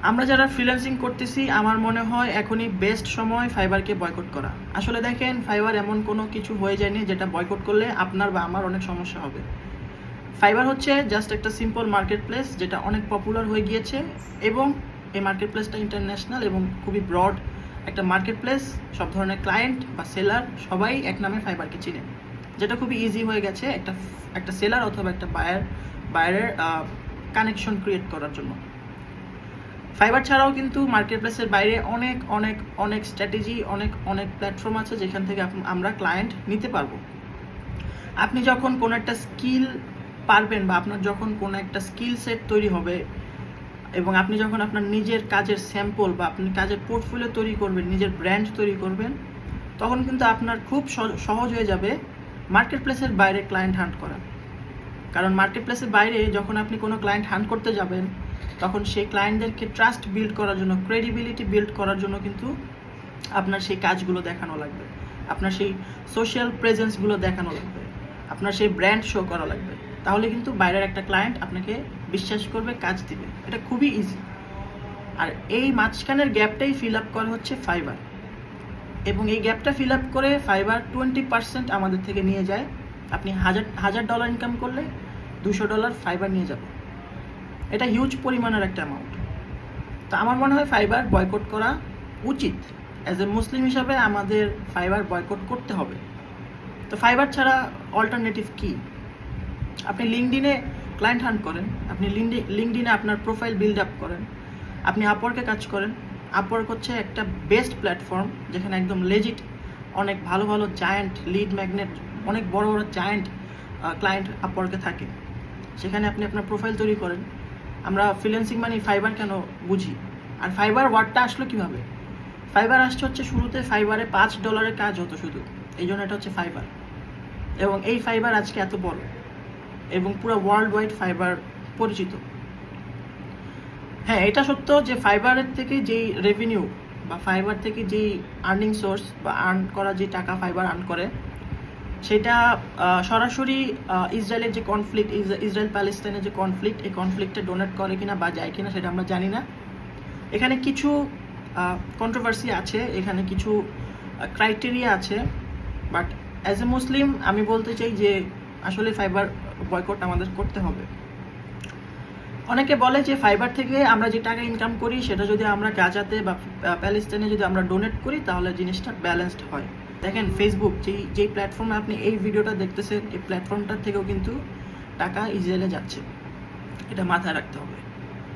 আমরা যারা ফ্রিল্যান্সিং করতেছি আমার মনে হয় এখনই বেস্ট সময় ফাইবারকে বয়কট করা। আসলে দেখেন, ফাইবার এমন কোনো কিছু হয়ে যায়নি যেটা বয়কট করলে আপনার বা আমার অনেক সমস্যা হবে। ফাইবার হচ্ছে জাস্ট একটা সিম্পল মার্কেট প্লেস যেটা অনেক পপুলার হয়ে গিয়েছে, এবং এই মার্কেট প্লেসটা ইন্টারন্যাশনাল এবং খুবই ব্রড একটা মার্কেট প্লেস। সব ধরনের ক্লায়েন্ট বা সেলার সবাই এক নামে ফাইবারকে চিনে, যেটা খুবই ইজি হয়ে গেছে একটা একটা সেলার অথবা একটা বায়ারের কানেকশন ক্রিয়েট করার জন্য। ফাইবার ছাড়াও কিন্তু মার্কেট প্লেসের বাইরে অনেক অনেক অনেক স্ট্র্যাটেজি, অনেক অনেক প্ল্যাটফর্ম আছে যেখান থেকে আমরা ক্লায়েন্ট নিতে পারবো। আপনি যখন কোনো একটা স্কিল পারবেন বা আপনার যখন কোনো একটা স্কিল সেট তৈরি হবে এবং আপনি যখন আপনার নিজের কাজের স্যাম্পল বা আপনি কাজের পোর্টফোলিও তৈরি করবেন, নিজের ব্র্যান্ড তৈরি করবেন, তখন কিন্তু আপনার খুব সহজ হয়ে যাবে মার্কেট প্লেসের বাইরে ক্লায়েন্ট হান্ট করা। কারণ মার্কেট প্লেসের বাইরে যখন আপনি কোনো ক্লায়েন্ট হান্ট করতে যাবেন, তখন সেই ক্লায়েন্টদেরকে ট্রাস্ট বিল্ড করার জন্য, ক্রেডিবিলিটি বিল্ড করার জন্য কিন্তু আপনার সেই কাজগুলো দেখানো লাগবে, আপনার সেই সোশ্যাল প্রেজেন্সগুলো দেখানো লাগবে, আপনার সেই ব্র্যান্ড শো করা লাগবে। তাহলে কিন্তু বাইরের একটা ক্লায়েন্ট আপনাকে বিশ্বাস করবে, কাজ দিবে। এটা খুবই ইজি। আর এই মাঝখানের গ্যাপটাই ফিল আপ করা হচ্ছে ফাইবার, এবং এই গ্যাপটা ফিল আপ করে ফাইবার 20% আমাদের থেকে নিয়ে যায়। আপনি $1000 ইনকাম করলে $200 ফাইবার নিয়ে যাবে। এটা হিউজ পরিমাণের একটা অ্যামাউন্ট। তো আমার মনে হয় ফাইবার বয়কট করা উচিত। অ্যাজ এ মুসলিম হিসাবে আমাদের ফাইবার বয়কট করতে হবে। তো ফাইবার ছাড়া অল্টারনেটিভ কী? আপনি লিঙ্কডিনে ক্লায়েন্ট হান্ট করেন, আপনি লিঙ্কডিনে আপনার প্রোফাইল বিল্ড আপ করেন, আপনি আপওয়ার্কে কাজ করেন। আপওয়ার্ক হচ্ছে একটা বেস্ট প্ল্যাটফর্ম যেখানে একদম লেজিট অনেক ভালো ভালো জায়ান্ট লিড ম্যাগনেট, অনেক বড় বড় জায়ান্ট ক্লায়েন্ট আপওয়ার্কে থাকে। সেখানে আপনি আপনার প্রোফাইল তৈরি করেন। আমরা ফ্রিল্যান্সিং মানে ফাইবার কেন বুঝি, আর ফাইবার ওয়ার্ডটা আসলো কীভাবে? ফাইবার আসছে হচ্ছে শুরুতে ফাইবারে $5 কাজ হতো শুধু, এই জন্য এটা হচ্ছে ফাইবার। এবং এই ফাইবার আজকে এত বড় এবং পুরো ওয়ার্ল্ড ওয়াইড ফাইবার পরিচিত। হ্যাঁ, এটা সত্য যে ফাইবারের থেকে যেই রেভিনিউ বা ফাইবার থেকে যেই আর্নিং সোর্স বা আর্ন করা যে টাকা ফাইবার আর্ন করে, সেটা সরাসরি ইসরায়েলের যে কনফ্লিক্ট, ইসরায়েল প্যালেস্টাইনের যে কনফ্লিক্ট, এই কনফ্লিক্টে ডোনেট করে কিনা বা যায় কিনা সেটা আমরা জানি না। এখানে কিছু কন্ট্রোভার্সি আছে, এখানে কিছু ক্রাইটেরিয়া আছে। বাট অ্যাজ এ মুসলিম আমি বলতে চাই যে আসলে ফাইবার বয়কট আমাদের করতে হবে। অনেকে বলে যে ফাইবার থেকে আমরা যে টাকা ইনকাম করি সেটা যদি আমরা গাজাতে বা প্যালেস্টাইনে যদি আমরা ডোনেট করি তাহলে জিনিসটা ব্যালেন্সড হয়। দেখেন, ফেসবুক যেই প্ল্যাটফর্মে আপনি এই ভিডিওটা দেখতেছেন, এই প্ল্যাটফর্মটার থেকেও কিন্তু টাকা ইসরায়েলে যাচ্ছে, এটা মাথায় রাখতে হবে।